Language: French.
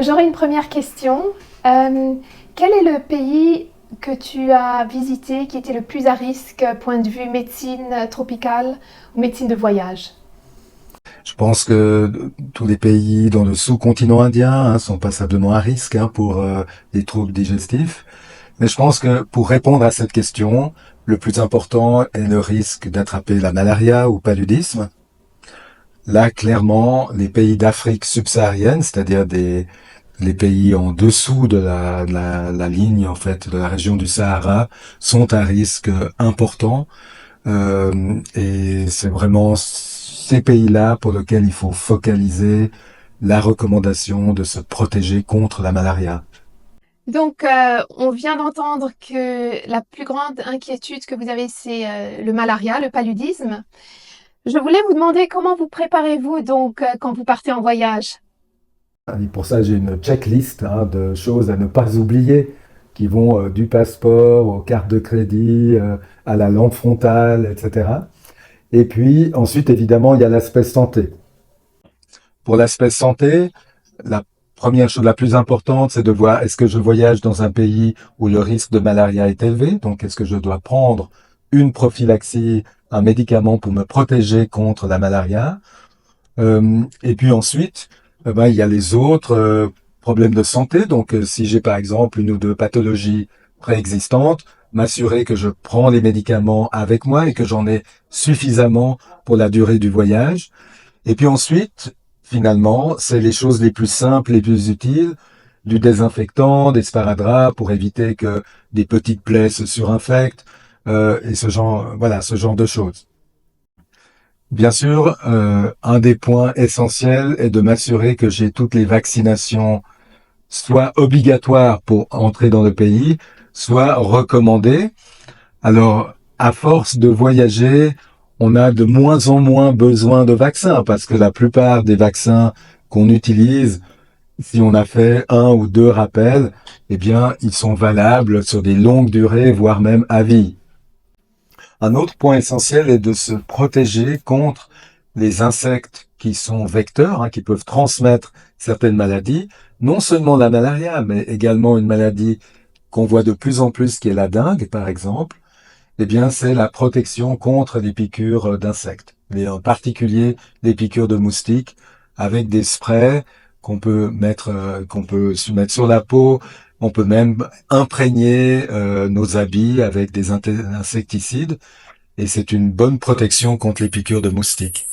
J'aurais une première question. Quel est le pays que tu as visité qui était le plus à risque point de vue médecine tropicale ou médecine de voyage? Je pense que tous les pays dans le sous-continent indien sont passablement à risque pour les troubles digestifs. Mais je pense que pour répondre à cette question, le plus important est le risque d'attraper la malaria ou paludisme. Là, clairement, les pays d'Afrique subsaharienne, c'est-à-dire les pays en dessous de la ligne en fait de la région du Sahara, sont à risque important. Et c'est vraiment ces pays-là pour lesquels il faut focaliser la recommandation de se protéger contre la malaria. On vient d'entendre que la plus grande inquiétude que vous avez, c'est le malaria, le paludisme. Je voulais vous demander comment vous préparez-vous quand vous partez en voyage? Et pour ça, j'ai une checklist de choses à ne pas oublier qui vont du passeport aux cartes de crédit, à la lampe frontale, etc. Et puis ensuite, évidemment, il y a l'aspect santé. Pour l'aspect santé, la première chose la plus importante, c'est de voir est-ce que je voyage dans un pays où le risque de malaria est élevé, donc est-ce que je dois prendre une prophylaxie, un médicament pour me protéger contre la malaria. Et puis ensuite, il y a les autres problèmes de santé. Donc si j'ai par exemple une ou deux pathologies préexistantes, m'assurer que je prends les médicaments avec moi et que j'en ai suffisamment pour la durée du voyage. Et puis ensuite, finalement, c'est les choses les plus simples, les plus utiles, du désinfectant, des sparadraps pour éviter que des petites plaies se surinfectent, et ce genre de choses. Bien sûr, un des points essentiels est de m'assurer que j'ai toutes les vaccinations soit obligatoires pour entrer dans le pays, soit recommandées. Alors, à force de voyager, on a de moins en moins besoin de vaccins parce que la plupart des vaccins qu'on utilise, si on a fait un ou deux rappels, eh bien, ils sont valables sur des longues durées, voire même à vie. Un autre point essentiel est de se protéger contre les insectes qui sont vecteurs, qui peuvent transmettre certaines maladies, non seulement la malaria, mais également une maladie qu'on voit de plus en plus, qui est la dengue, par exemple. Eh bien, c'est la protection contre les piqûres d'insectes, et en particulier les piqûres de moustiques, avec des sprays qu'on peut se mettre sur la peau. On peut même imprégner nos habits avec des insecticides, et c'est une bonne protection contre les piqûres de moustiques.